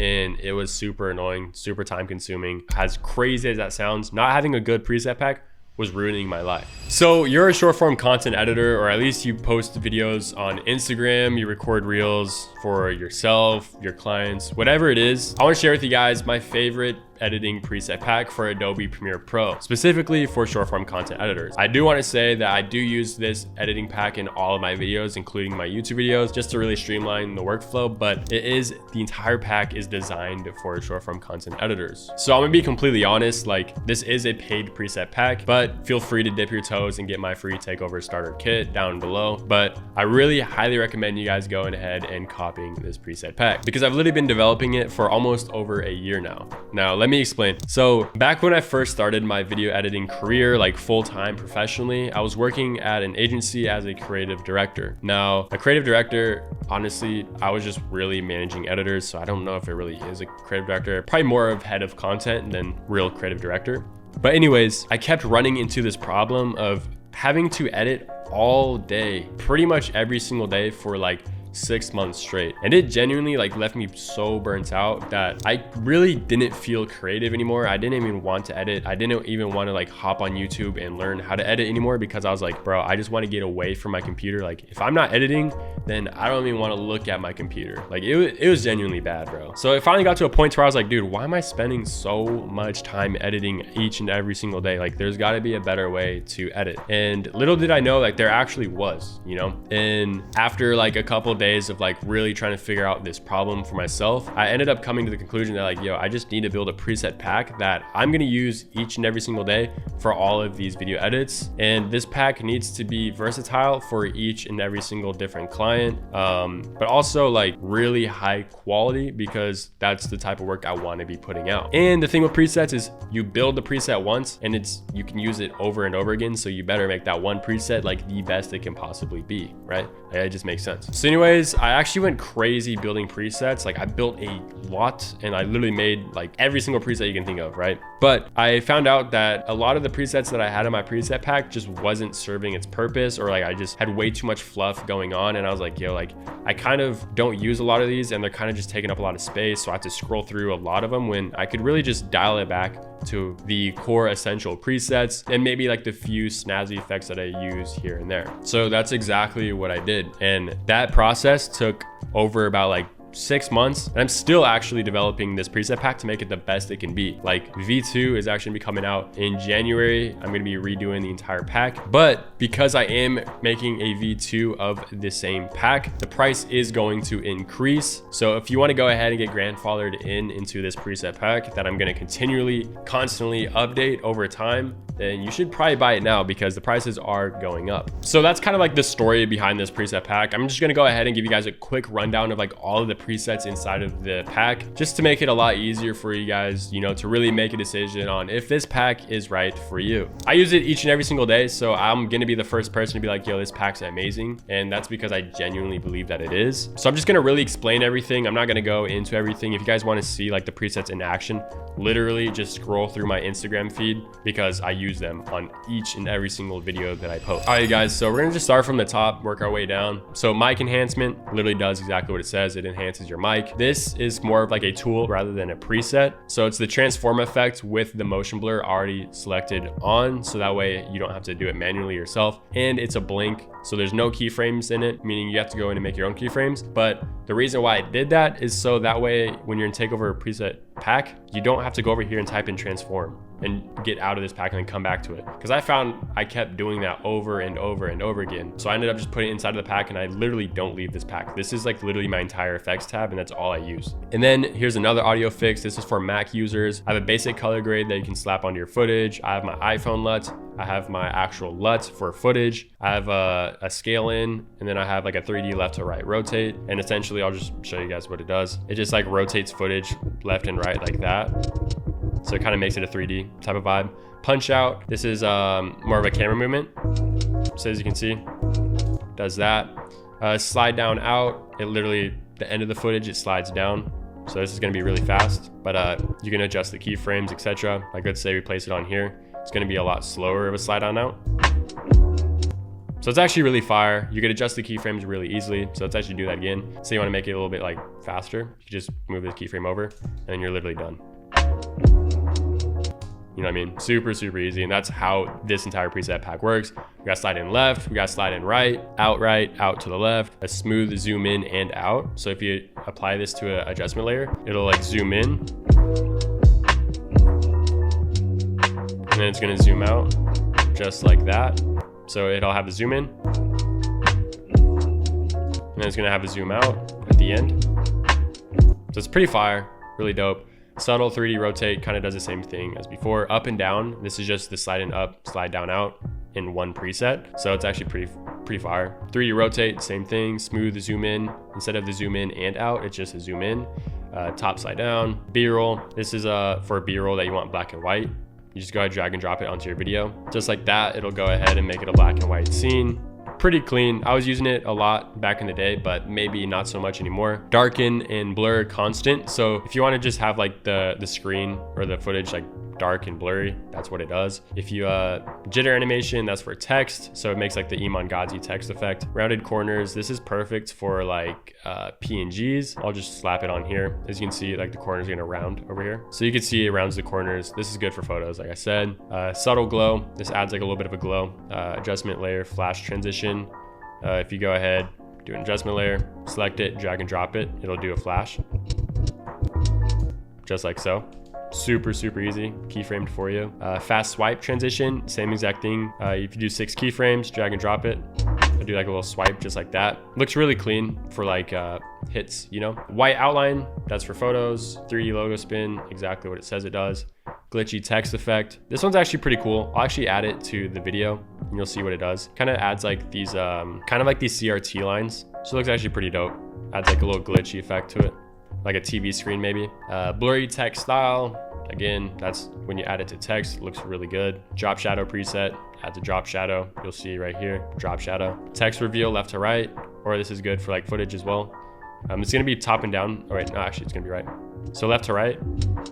and it was super annoying, super time consuming. As crazy as that sounds, not having a good preset pack was ruining my life. So you're a short form content editor, or at least you post videos on Instagram, you record reels for yourself, your clients, whatever it is. I want to share with you guys my favorite editing preset pack for Adobe Premiere Pro, specifically for short form content editors. I do want to say that I do use this editing pack in all of my videos, including my YouTube videos, just to really streamline the workflow, but the entire pack is designed for short form content editors. So I'm gonna be completely honest, like this is a paid preset pack, but feel free to dip your toes and get my free takeover starter kit down below. But I really highly recommend you guys going ahead and copying this preset pack because I've literally been developing it for almost over a year now. Now, let me explain. So back when I first started my video editing career, like full-time professionally, I was working at an agency as a creative director. Now, a creative director, honestly, I was just really managing editors. So I don't know if it really is a creative director, probably more of head of content than real creative director. But anyways, I kept running into this problem of having to edit all day, pretty much every single day for like 6 months straight. And it genuinely like left me so burnt out that I really didn't feel creative anymore. I didn't even want to edit. I didn't even want to like hop on YouTube and learn how to edit anymore because I was like, bro, I just want to get away from my computer. Like if I'm not editing, then I don't even want to look at my computer. Like it was genuinely bad, bro. So it finally got to a point where I was like, dude, why am I spending so much time editing each and every single day? Like there's got to be a better way to edit. And little did I know, like there actually was, you know? And after like a couple of days of like really trying to figure out this problem for myself, I ended up coming to the conclusion that like, yo, I just need to build a preset pack that I'm going to use each and every single day for all of these video edits. And this pack needs to be versatile for each and every single different client, but also like really high quality because that's the type of work I want to be putting out. And the thing with presets is you build the preset once and you can use it over and over again. So you better make that one preset like the best it can possibly be, right? It just makes sense. So anyways, I actually went crazy building presets. Like I built a lot and I literally made like every single preset you can think of, right? But I found out that a lot of the presets that I had in my preset pack just wasn't serving its purpose, or like I just had way too much fluff going on. And I was like, yo, like I kind of don't use a lot of these and they're kind of just taking up a lot of space. So I have to scroll through a lot of them when I could really just dial it back to the core essential presets and maybe like the few snazzy effects that I use here and there. So that's exactly what I did. And that process took over about like 6 months, and I'm still actually developing this preset pack to make it the best it can be. Like V2 is actually gonna be coming out in January. I'm gonna be redoing the entire pack, but because I am making a V2 of the same pack, the price is going to increase. So if you want to go ahead and get grandfathered into this preset pack that I'm gonna constantly update over time, then you should probably buy it now because the prices are going up. So that's kind of like the story behind this preset pack. I'm just gonna go ahead and give you guys a quick rundown of like all of the presets inside of the pack, just to make it a lot easier for you guys, you know, to really make a decision on if this pack is right for you. I use it each and every single day, so I'm gonna be the first person to be like, yo, this pack's amazing. And that's because I genuinely believe that it is. So I'm just gonna really explain everything. I'm not gonna go into everything. If you guys wanna see like the presets in action, literally just scroll through my Instagram feed because I use them on each and every single video that I post. All right, guys, so we're gonna just start from the top, work our way down. So mic enhancement literally does exactly what it says. It enhances your mic. This is more of like a tool rather than a preset. So it's the transform effect with the motion blur already selected on, so that way you don't have to do it manually yourself. And it's a blink, so there's no keyframes in it, meaning you have to go in and make your own keyframes. But the reason why I did that is so that way when you're in takeover preset pack, you don't have to go over here and type in transform and get out of this pack and then come back to it. Because I found I kept doing that over and over and over again. So I ended up just putting it inside of the pack, and I literally don't leave this pack. This is like literally my entire effects tab, and that's all I use. And then here's another audio fix. This is for Mac users. I have a basic color grade that you can slap onto your footage. I have my iPhone LUT. I have my actual LUT for footage. I have a scale in, and then I have like a 3D left to right rotate. And essentially I'll just show you guys what it does. It just like rotates footage left and right like that. So it kind of makes it a 3D type of vibe. Punch out, this is more of a camera movement. So as you can see, does that. Slide down out, it literally, the end of the footage, it slides down. So this is gonna be really fast, but you can adjust the keyframes, etc. Like let's say we place it on here, it's gonna be a lot slower of a slide on out. So it's actually really fire. You could adjust the keyframes really easily. So let's actually do that again. So you want to make it a little bit like faster. You just move the keyframe over and then you're literally done. You know what I mean? Super, super easy. And that's how this entire preset pack works. We got slide in left, we got slide in right, out to the left, a smooth zoom in and out. So if you apply this to an adjustment layer, it'll like zoom in. And then it's gonna zoom out just like that. So it'll have a zoom in. And then it's gonna have a zoom out at the end. So it's pretty fire, really dope. Subtle 3D rotate kind of does the same thing as before. Up and down, this is just the slide in up, slide down out in one preset. So it's actually pretty fire. 3D rotate, same thing. Smooth zoom in. Instead of the zoom in and out, it's just a zoom in. Top slide down. B-roll, this is for a B-roll that you want black and white. You just go ahead, drag and drop it onto your video. Just like that, it'll go ahead and make it a black and white scene. Pretty clean. I was using it a lot back in the day, but maybe not so much anymore. Darken and blur constant. So if you want to just have like the screen or the footage like dark and blurry, that's what it does. If you jitter animation, that's for text, so it makes like the Iman Gadzhi text effect. Rounded corners, this is perfect for like PNGs. I'll just slap it on here. As you can see, like the corners are gonna round over here, so you can see it rounds the corners. This is good for photos, like I said. Subtle glow, this adds like a little bit of a glow. Adjustment layer, flash transition. If you go ahead, do an adjustment layer, select it, drag and drop it, it'll do a flash just like so. Super, super easy, keyframed for you. Fast swipe transition, same exact thing. If you do 6 keyframes, drag and drop it. I do like a little swipe just like that. Looks really clean for like hits, you know. White outline, that's for photos. 3D logo spin, exactly what it says it does. Glitchy text effect. This one's actually pretty cool. I'll actually add it to the video and you'll see what it does. Kind of adds like these, kind of like these CRT lines. So it looks actually pretty dope. Adds like a little glitchy effect to it, like a TV screen maybe. Blurry text style. Again, that's when you add it to text, it looks really good. Drop shadow preset, add to drop shadow. You'll see right here, drop shadow. Text reveal left to right, or this is good for like footage as well. It's gonna be top and down. Oh wait, no, actually it's gonna be right. So left to right,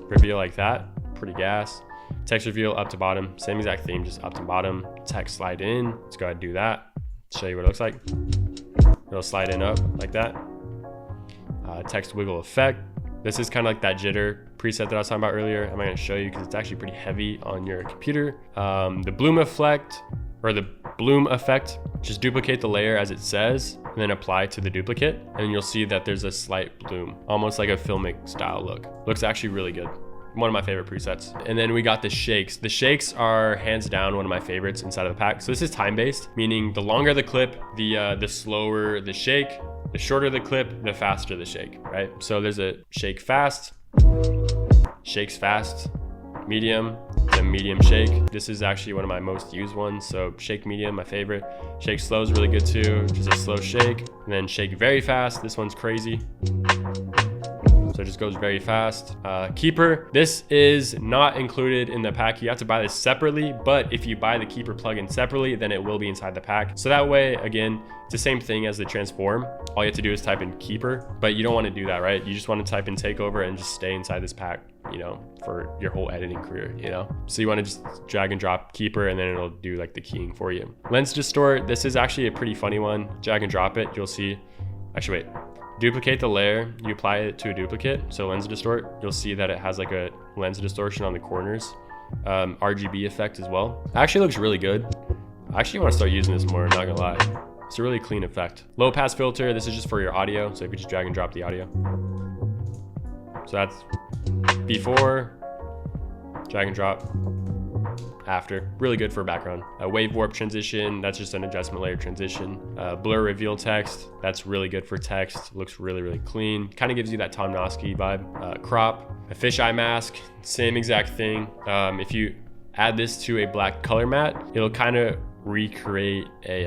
reveal like that, pretty gas. Text reveal up to bottom, same exact theme, just up to bottom. Text slide in, let's go ahead and do that. Show you what it looks like. It'll slide in up like that. Text wiggle effect. This is kind of like that jitter preset that I was talking about earlier. I'm not gonna show you because it's actually pretty heavy on your computer. The bloom effect, just duplicate the layer as it says, and then apply to the duplicate. And you'll see that there's a slight bloom, almost like a filmic style look. Looks actually really good. One of my favorite presets. And then we got the shakes. The shakes are hands down one of my favorites inside of the pack. So this is time-based, meaning the longer the clip, the slower the shake. The shorter the clip, the faster the shake, right? So there's a shake fast, shakes fast, medium, then medium shake. This is actually one of my most used ones. So shake medium, my favorite. Shake slow is really good too, just a slow shake. And then shake very fast, this one's crazy. So it just goes very fast. Keeper, this is not included in the pack. You have to buy this separately, but if you buy the Keeper plugin separately, then it will be inside the pack. So that way, again, it's the same thing as the transform. All you have to do is type in Keeper, but you don't want to do that, right? You just want to type in takeover and just stay inside this pack, you know, for your whole editing career, you know? So you want to just drag and drop Keeper and then it'll do like the keying for you. Lens distort, this is actually a pretty funny one. Drag and drop it, you'll see. Actually, wait. Duplicate the layer, you apply it to a duplicate, so lens distort, you'll see that it has like a lens distortion on the corners. RGB effect as well. Actually looks really good. I actually want to start using this more, I'm not gonna lie. It's a really clean effect. Low pass filter, this is just for your audio, so if you just drag and drop the audio. So that's before, drag and drop, after. Really good for background. Wave warp transition, that's just an adjustment layer transition. Blur reveal text, that's really good for text. Looks really, really clean. Kind of gives you that Tom Noski vibe. Crop, a fisheye mask, same exact thing. If you add this to a black color matte, it'll kind of recreate a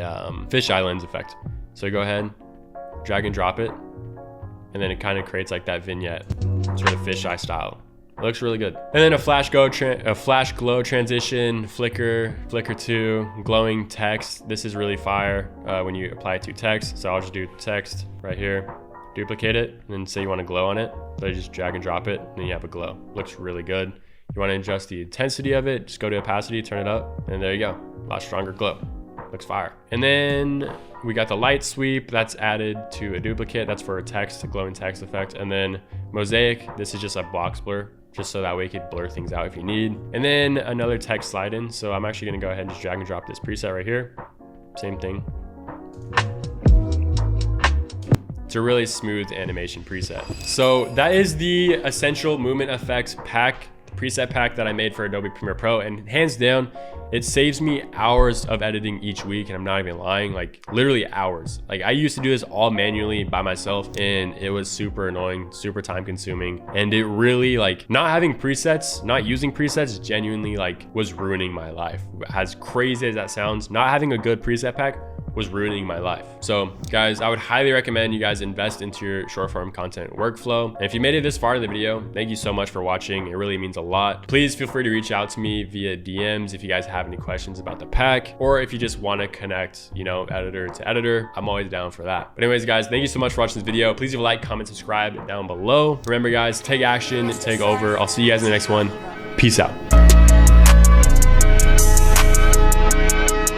fisheye lens effect. So go ahead, drag and drop it, and then it kind of creates like that vignette, sort of fisheye style. It looks really good. And then a flash glow transition, flicker 2, glowing text. This is really fire when you apply it to text. So I'll just do text right here, duplicate it, and then say you want to glow on it. So you just drag and drop it, and then you have a glow. Looks really good. You want to adjust the intensity of it, just go to opacity, turn it up, and there you go. A lot stronger glow. looks fire. And then we got the light sweep that's added to a duplicate. That's for a text, a glowing text effect. And then mosaic, this is just a box blur, just so that way you could blur things out if you need. And then another text slide in. So I'm actually gonna go ahead and just drag and drop this preset right here. Same thing. It's a really smooth animation preset. So that is the essential movement effects pack, preset pack that I made for Adobe Premiere Pro, and hands down, it saves me hours of editing each week, and I'm not even lying, like literally hours. Like I used to do this all manually by myself, and it was super annoying, super time consuming, and it really, like, not having presets, not using presets genuinely like was ruining my life. As crazy as that sounds, not having a good preset pack was ruining my life. So guys, I would highly recommend you guys invest into your short form content workflow. And if you made it this far in the video, thank you so much for watching. It really means a lot. Please feel free to reach out to me via DMs if you guys have any questions about the pack, or if you just want to connect, you know, editor to editor. I'm always down for that. But anyways, guys, thank you so much for watching this video. Please leave a like, comment, subscribe down below. Remember guys, take action, take over. I'll see you guys in the next one. Peace out.